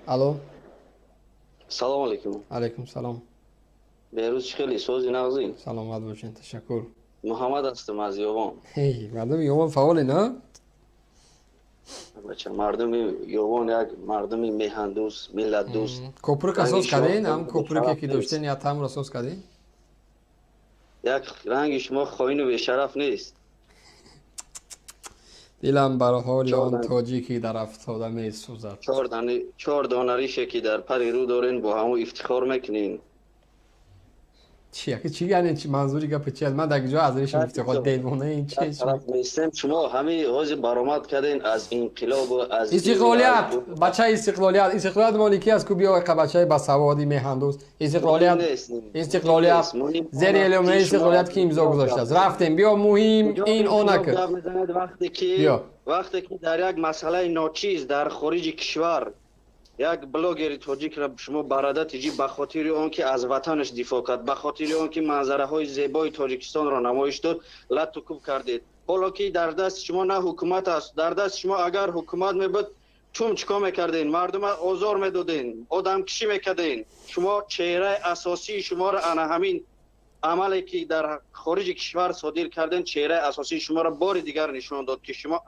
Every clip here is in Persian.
الو. سلام علیکم. علیکم سلام. بهروز خیلی سوزی نغزی. سلامت باشین. تشکر. محمد هستم از یوان. هی مردم یوان فعاله نه؟ بچه مردم یوان یک مردم میهن دوست، ملت دوست. کوپرک رنگ اساس شما کردین؟ هم به کوپرکی شرف که نیست. داشتین یا تمر اساس کردین؟ یک رنگ شما خاین و به شرف نیست. دلم بر حال چهار آن دانه تاجیکی در افتاده می سوزد. چهار دانه ریشه که در پر رو دارین با همو افتخار میکنین. چی یعنی چی منظوری گپ چی من در جا از ریشم افتخار عزیزم، دیوانه این در چی شما؟ طرف نیستم شما همه حوز برآمد کردین از انقلاب و از این و از استقلالیت اون. بچه استقلالیت مالکی از کو بیا بچه بسوادی مهندوس مهم استقلالیت نیست. مهم استقلالیت نیست. مهم زیر آن است اعلامیه که شما استقلالیت از کی امضا انقلاب گذاشته گپ است میزنید. رفتیم بیا مهم کجا این انقلاب آنکه گپ میزنید بیا وقتی که در یک مسئله ناچیز در خارج کشور یک بلاگر تاجیک را شما برادت جی به خاطر آن که از وطنش دفاع کرد، به خاطر آن که منظره های زیبای تاجیکستان را نمایش داد لط و کوب کردید. حالا که در دست شما نه حکومت است، در دست شما اگر حکومت میبود چیکار میکردین؟ مردم آزار میدادین، آدم کشی میکردین. شما چهره اساسی شما را انا همین عملی که در خارج کشور صادر کردن چهره اساسی شما را بار دیگر نشان داد که شما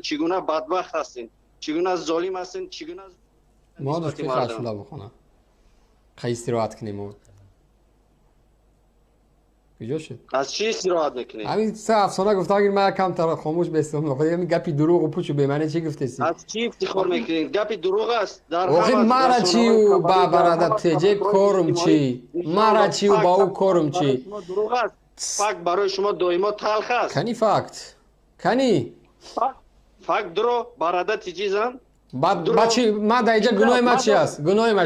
چگونه بدبخت هستین، چگونه ظالم هستین، چگونه ما نسبت دوستی مردم. خرشولا بخونم خیلی استراحت کنیم کجا شد؟ از چی استراحت میکنین؟ همین سه افسانه گفته اگر من کم تر خاموش بستم خب همین گپی دروغ و پوچ به من چی گفته سی؟ از چی افتخار میکنین؟ گپ دروغ است. در آخه همه مرا چی رسانه‌های و با خبری، در برادر همه تجه شبکه‌های کورم اجتماعی چی؟ نشان مرا داد. چی و با او کورم برای چی؟ شما دروغ است. فکت برای شما دائما تلخ است. کنی فکت کنی فکت فکت درو برادت چیزن بعد درو بچی ما در اینجا گناه ما چی است؟ گناه ما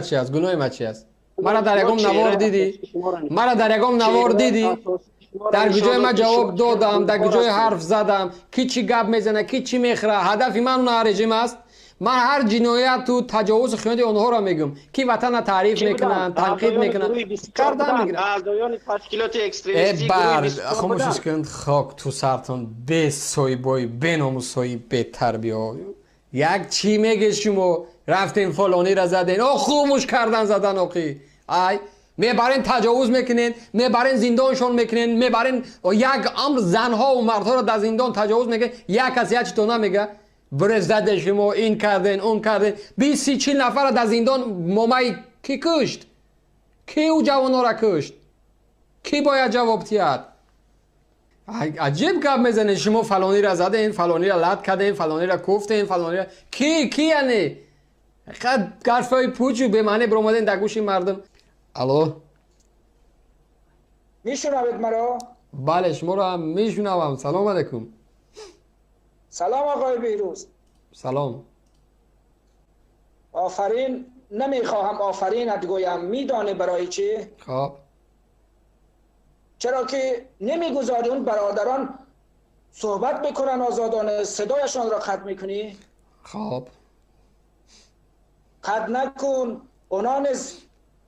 چی است؟ مرا در شما یکم نوار چهره دیدی؟ اساسی شما را مرا در یکم نوار چهره دیدی؟ اساسی شما را در نشان گوشه ما داد که شما جواب چقدر دادم در خونخوار گوشه هستین. حرف زدم کی چی گپ میزنه کی چی میخره هدف من اون رژیم است من هر جنایت و تجاوز و خیانت اونها را میگم کی وطن را تعریف کی بودن؟ میکنن تنقید اعضایان میکنن گروه بسیار کردن بودن. میگیرن اعضایان تشکیلات ای اکستریمیستی گروه بر بسیار خاموشش بودن. کن خاک تو سرتون به سویبای به ناموسایی به تربیه یک چی میگه شما رفتین فلانی را زدین او خوبش کردن زدن اوکی ای میبرین تجاوز میکنین میبرین زندانشون میکنین میبرین یک امر زنها و مردها را در زندان تجاوز میکنین یک کسی هیچ تو نمیگه برای زده شما این کردین اون کردین 20-40 نفر را در زندان مامای کی کشت کی او جوانا را کشت کی باید جواب تیاد عجیب گپ میزنه شما فلانی را زدین فلانی را لط کردین فلانی را کوفتین فلانی را کی یعنی قد گرفای پوچو به معنی برآمدین در گوش مردم الو میشنوید مرا؟ بله شما را هم میشنوم سلام علیکم سلام آقای بهروز. سلام آفرین نمیخواهم آفرینت گویم میدانی برای چی؟ خب چرا که نمیگذاری اون برادران صحبت بکنن آزادانه صدایشان را قطع میکنی؟ خب قطع نکن اونا نیز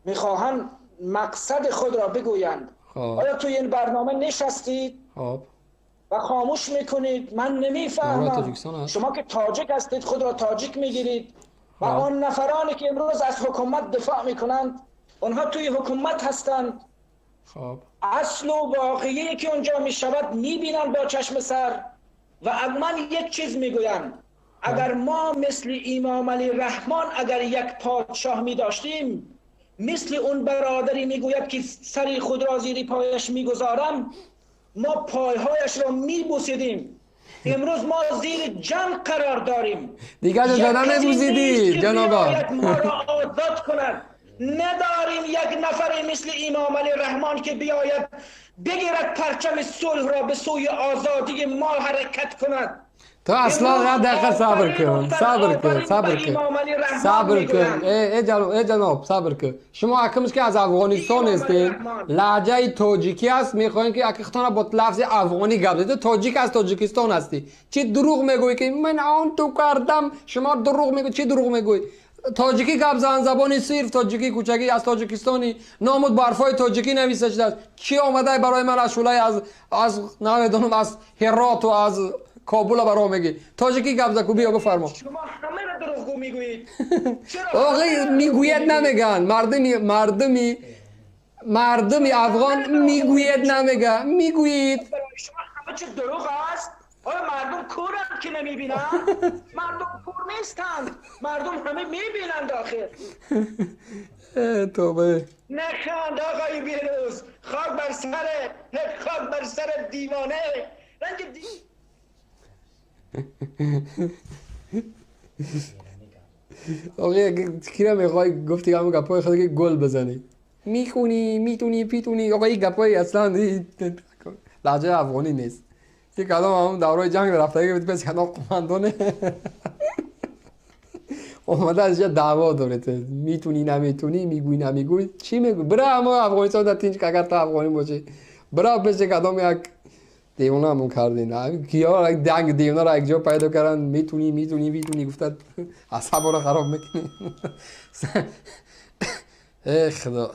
میخواهند مقصد خود را بگویند. خب آیا توی این برنامه نشستید خب و خاموش میکنید؟ من برای نمیفهمم. تاجیکستان هست شما که تاجیک هستید خود را تاجیک میگیرید و خب آن نفرانی که امروز از حکومت دفاع میکنند اونها توی حکومت هستند. خب اصل و واقعی که اونجا میشود میبینند با چشم سر. و من یک چیز میگویم اگر ما مثل امام علی رحمان اگر یک پادشاه میداشتیم مثل اون برادری میگوید که سری خود را زیر پایش میگذارم ما پایهایش را میبوسیدیم. امروز ما زیر جنگ قرار داریم. دیگه یک زدن کسی نمی‌بوسیدی، نیست که جناب. بیاید ما را آزاد کند. نداریم یک نفر مثل امام علی رحمان که بیاید بگیرد پرچم صلح را به سوی آزادی ما حرکت کند. تو اصلا امروز قد دقیقه صبر آفرین و کن صبر کن آفرین صبر به کن امام علی رحمان صبر کن میگویم. ای جناب صبر کن شما حکمش که از افغانستان امام علی هستین رحمان. لهجه تاجیکی است میخواین که اکیختان با لفظ افغانی گپ بزنید. تو تاجیک از تاجیکستان هستی چی دروغ میگویی که من آن تو کردم شما دروغ میگویی چی دروغ میگویی تاجیکی گپ زن زبانی صرف تاجیکی کوچکی از تاجیکستانی نامود برفای تاجیکی نویسه شده چی آمده برای من از شولای از نمیدونم از هرات و از کابل برا میگی تاجیکی گبزه کو بیا بفرما. شما همه را دروغگو میگویید. چرا؟ آقای میگوید نمیگن مردمی افغان میگوید نمیگه میگویید. برای شما همه چی دروغ است؟ آیا مردم کورند که نمیبینن؟ مردم کور نیستند، مردم همه میبینند آخر. توبه. نخند آقای بیروز، خاک بر سر دیوانه. رنگ آقای کیرا میخوای گفتی همون گپای خود که گل بزنی میخونی میتونی پیتونی. آقا این گپای اصلا لهجه افغانی نیست. یک کلام همون دورای جنگ رفته که بس کنا قماندونه اومده از دعوا داره میتونی نمیتونی میگوی نمیگوی چی میگوی. برای اما افغانستان در تینج که اگر تا افغانی باشه برای بشه کدام یک دیوانه همون کردین کیا دنگ دیوانه را یک جا پیدا کردن میتونی گفتن اصحاب رو خراب میکنی. ای خدا.